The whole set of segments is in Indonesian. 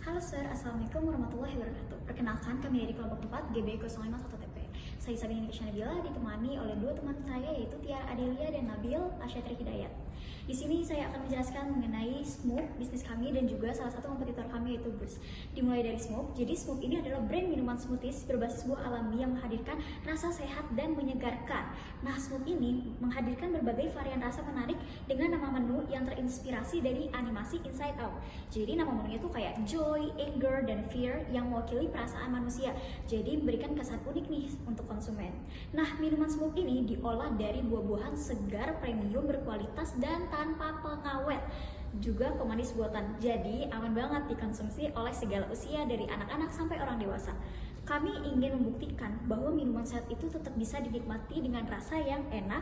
Halo Sir, Assalamualaikum warahmatullahi wabarakatuh. Perkenalkan, kami dari kelompok 4 GB051TP. Saya Sabina Nikisha Nabila ditemani oleh dua teman saya yaitu Tiara Adelia dan Nabil Asyatri Hidayat. Di sini saya akan menjelaskan mengenai Smoop, bisnis kami dan juga salah satu kompetitor kami yaitu Boost. Dimulai dari Smoop. Jadi Smoop ini adalah brand minuman smoothies berbasis buah alami yang menghadirkan rasa sehat dan menyegarkan. Nah, Smoop ini menghadirkan berbagai varian rasa menarik dengan nama menu yang terinspirasi dari animasi Inside Out. Jadi nama menunya itu kayak joy, anger, dan fear yang mewakili perasaan manusia. Jadi memberikan kesan unik nih untuk konsumen. Nah, minuman Smoop ini diolah dari buah-buahan segar premium berkualitas dan tanpa pengawet, juga pemanis buatan. Jadi aman banget dikonsumsi oleh segala usia dari anak-anak sampai orang dewasa. Kami ingin membuktikan bahwa minuman sehat itu tetap bisa dinikmati dengan rasa yang enak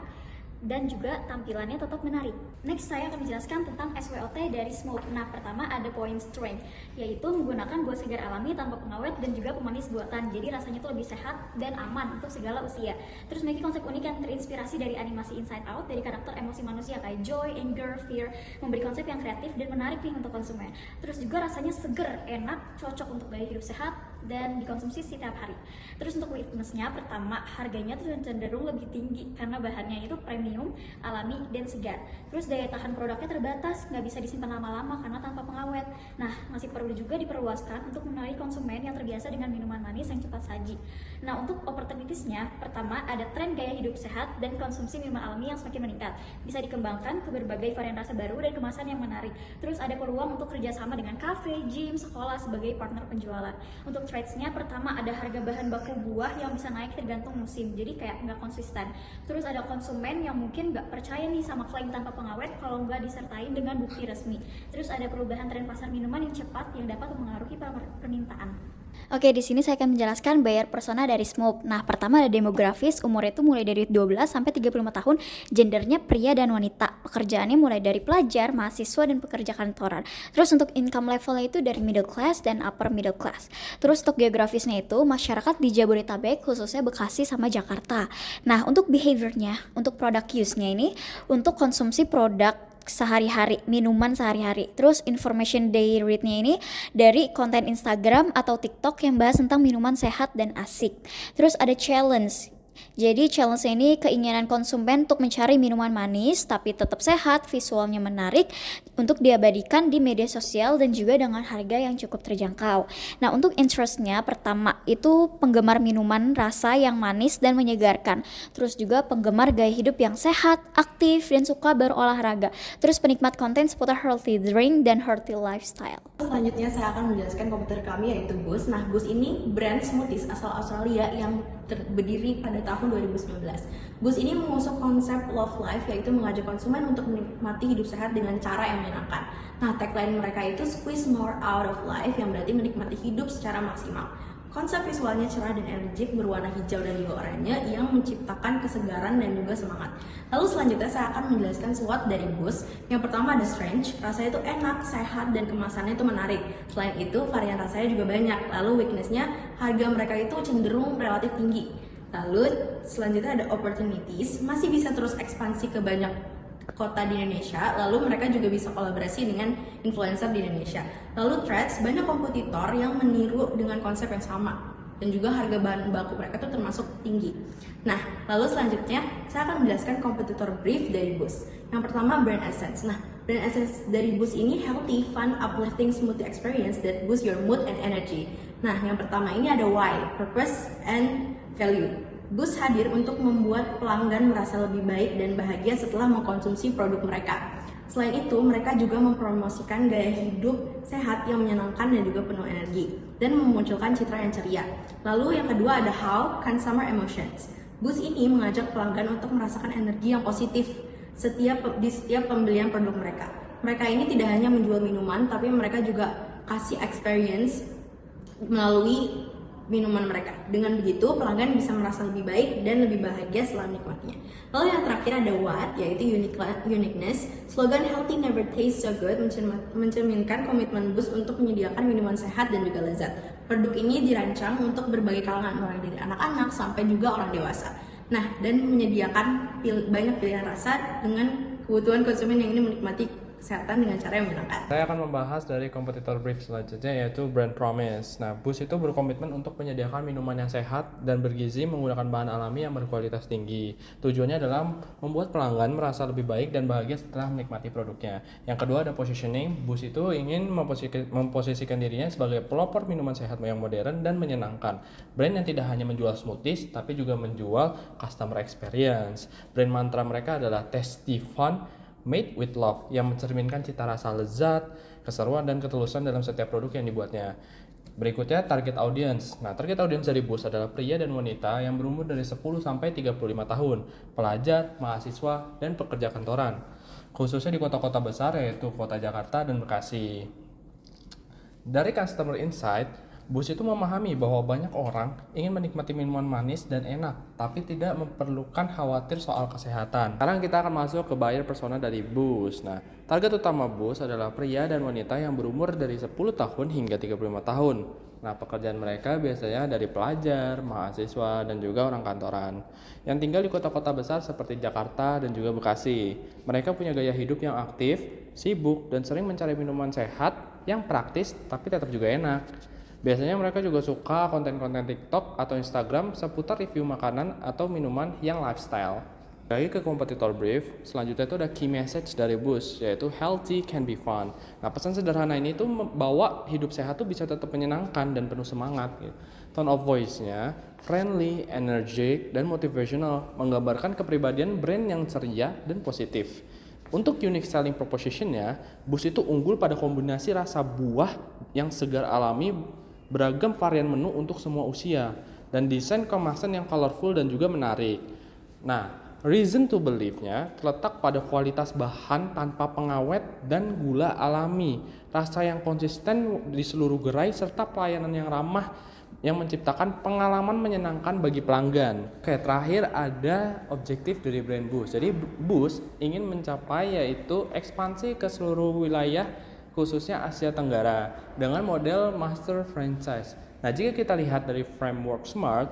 dan juga tampilannya tetap menarik. Next, saya akan menjelaskan tentang SWOT dari Smoop. Nah, pertama ada point strength, yaitu menggunakan buah segar alami tanpa pengawet dan juga pemanis buatan. Jadi rasanya itu lebih sehat dan aman untuk segala usia. Terus memiliki konsep unik yang terinspirasi dari animasi Inside Out, dari karakter emosi manusia kayak joy, anger, fear, memberi konsep yang kreatif dan menarik nih untuk konsumen. Terus juga rasanya seger, enak, cocok untuk gaya hidup sehat dan dikonsumsi setiap hari. Terus untuk weakness-nya, pertama harganya tuh cenderung lebih tinggi karena bahannya itu premium, alami, dan segar. Terus daya tahan produknya terbatas, nggak bisa disimpan lama-lama karena tanpa pengawet. Nah, masih perlu juga diperluaskan untuk menarik konsumen yang terbiasa dengan minuman manis yang cepat saji. Nah, untuk opportunities-nya, pertama ada tren gaya hidup sehat dan konsumsi minuman alami yang semakin meningkat. Bisa dikembangkan ke berbagai varian rasa baru dan kemasan yang menarik. Terus ada peluang untuk kerjasama dengan kafe, gym, sekolah sebagai partner penjualan. Untuk trades-nya, pertama ada harga bahan baku buah yang bisa naik tergantung musim, jadi kayak nggak konsisten. Terus ada konsumen yang mungkin nggak percaya nih sama klaim tanpa pengawet kalau nggak disertai dengan bukti resmi. Terus ada perubahan tren pasar minuman yang cepat yang dapat mempengaruhi permintaan. Oke, di sini saya akan menjelaskan buyer persona dari Smoop. Nah, pertama ada demografis, umurnya itu mulai dari 12 sampai 35 tahun, gendernya pria dan wanita. Pekerjaannya mulai dari pelajar, mahasiswa, dan pekerja kantoran. Terus untuk income levelnya itu dari middle class dan upper middle class. Terus untuk geografisnya itu masyarakat di Jabodetabek, khususnya Bekasi sama Jakarta. Nah, untuk behaviornya, untuk product use-nya ini untuk konsumsi produk sehari-hari, minuman sehari-hari. Terus information day rate-nya ini dari konten Instagram atau TikTok yang bahas tentang minuman sehat dan asik. Terus ada challenge. Jadi challenge ini keinginan konsumen untuk mencari minuman manis tapi tetap sehat, visualnya menarik untuk diabadikan di media sosial dan juga dengan harga yang cukup terjangkau. Nah, untuk interest-nya pertama itu penggemar minuman rasa yang manis dan menyegarkan. Terus juga penggemar gaya hidup yang sehat, aktif, dan suka berolahraga. Terus penikmat konten seputar healthy drink dan healthy lifestyle. Selanjutnya saya akan menjelaskan kompetitor kami yaitu Boost. Nah, Boost ini brand smoothies asal Australia yang berdiri pada tahun 2019. Boost ini mengusung konsep love life, yaitu mengajak konsumen untuk menikmati hidup sehat dengan cara yang menyenangkan. Nah, tagline mereka itu squeeze more out of life, yang berarti menikmati hidup secara maksimal. Konsep visualnya cerah dan energik berwarna hijau dan juga oranye yang menciptakan kesegaran dan juga semangat. Lalu selanjutnya saya akan menjelaskan SWOT dari Boost. Yang pertama ada strength, rasanya itu enak, sehat, dan kemasannya itu menarik. Selain itu varian rasanya juga banyak. Lalu weakness-nya, harga mereka itu cenderung relatif tinggi. Lalu selanjutnya ada opportunities, masih bisa terus ekspansi ke banyak kota di Indonesia, lalu mereka juga bisa kolaborasi dengan influencer di Indonesia. Lalu threats, banyak kompetitor yang meniru dengan konsep yang sama dan juga harga bahan baku mereka tuh termasuk tinggi. Nah, lalu selanjutnya saya akan menjelaskan kompetitor brief dari Boost. Yang pertama brand essence. Nah, brand essence dari Boost ini healthy, fun, uplifting smoothie experience that boost your mood and energy. Nah, yang pertama ini ada why, purpose, and value. Boost hadir untuk membuat pelanggan merasa lebih baik dan bahagia setelah mengkonsumsi produk mereka. Selain itu, mereka juga mempromosikan gaya hidup sehat yang menyenangkan dan juga penuh energi, dan memunculkan citra yang ceria. Lalu yang kedua ada how, consumer emotions. Boost ini mengajak pelanggan untuk merasakan energi yang positif di setiap pembelian produk mereka. Mereka ini tidak hanya menjual minuman, tapi mereka juga kasih experience melalui minuman mereka. Dengan begitu, pelanggan bisa merasa lebih baik dan lebih bahagia setelah menikmatinya. Lalu yang terakhir ada what, yaitu uniqueness. Slogan healthy never tastes so good mencerminkan komitmen Boost untuk menyediakan minuman sehat dan juga lezat. Produk ini dirancang untuk berbagai kalangan, mulai dari anak-anak sampai juga orang dewasa. Nah, dan menyediakan banyak pilihan rasa dengan kebutuhan konsumen yang ingin menikmati kesehatan dengan cara yang menyenangkan. Saya akan membahas dari kompetitor brief selanjutnya, yaitu Brand Promise. Nah, Boost itu berkomitmen untuk menyediakan minuman yang sehat dan bergizi menggunakan bahan alami yang berkualitas tinggi. Tujuannya adalah membuat pelanggan merasa lebih baik dan bahagia setelah menikmati produknya. Yang kedua ada positioning. Boost itu ingin memposisikan dirinya sebagai pelopor minuman sehat yang modern dan menyenangkan. Brand yang tidak hanya menjual smoothies, tapi juga menjual customer experience. Brand mantra mereka adalah Tasty Fun, Made with Love, yang mencerminkan cita rasa lezat, keseruan, dan ketulusan dalam setiap produk yang dibuatnya. Berikutnya target audience. Nah, target audience dari Boost adalah pria dan wanita yang berumur dari 10 sampai 35 tahun, pelajar, mahasiswa, dan pekerja kantoran. Khususnya di kota-kota besar yaitu kota Jakarta dan Bekasi. Dari customer insight, Boost itu memahami bahwa banyak orang ingin menikmati minuman manis dan enak, tapi tidak memerlukan khawatir soal kesehatan. Sekarang kita akan masuk ke buyer persona dari Boost. Nah, target utama Boost adalah pria dan wanita yang berumur dari 10 tahun hingga 35 tahun. Nah, pekerjaan mereka biasanya dari pelajar, mahasiswa, dan juga orang kantoran yang tinggal di kota-kota besar seperti Jakarta dan juga Bekasi. Mereka punya gaya hidup yang aktif, sibuk, dan sering mencari minuman sehat yang praktis tapi tetap juga enak. Biasanya mereka juga suka konten-konten TikTok atau Instagram seputar review makanan atau minuman yang lifestyle. Lagi ke kompetitor brief, selanjutnya itu ada key message dari Boost, yaitu healthy can be fun. Nah, pesan sederhana ini tuh membawa hidup sehat tuh bisa tetap menyenangkan dan penuh semangat. Gitu. Tone of voice-nya friendly, energetic, dan motivational, menggambarkan kepribadian brand yang ceria dan positif. Untuk unique selling proposition-nya, Boost itu unggul pada kombinasi rasa buah yang segar alami, beragam varian menu untuk semua usia, dan desain kemasan yang colorful dan juga menarik. Nah, reason to believe-nya terletak pada kualitas bahan tanpa pengawet dan gula alami, rasa yang konsisten di seluruh gerai, serta pelayanan yang ramah yang menciptakan pengalaman menyenangkan bagi pelanggan. Oke, terakhir ada objektif dari brand Boost. Jadi Boost ingin mencapai yaitu ekspansi ke seluruh wilayah khususnya Asia Tenggara dengan model master franchise. Nah, jika kita lihat dari framework SMART,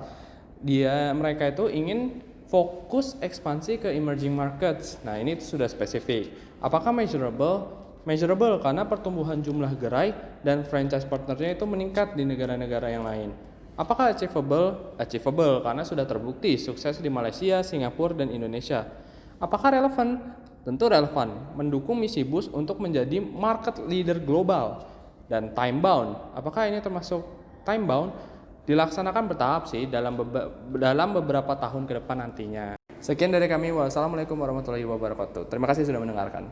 mereka itu ingin fokus ekspansi ke emerging markets. Nah, ini sudah spesifik. Apakah measurable? Measurable karena pertumbuhan jumlah gerai dan franchise partnernya itu meningkat di negara-negara yang lain. Apakah achievable? Achievable karena sudah terbukti sukses di Malaysia, Singapura, dan Indonesia. Apakah relevan? Tentu relevan, mendukung misi Boost untuk menjadi market leader global. Dan time bound, apakah ini termasuk time bound? Dilaksanakan bertahap sih dalam beberapa tahun ke depan nantinya. Sekian dari kami, wassalamualaikum warahmatullahi wabarakatuh. Terima kasih sudah mendengarkan.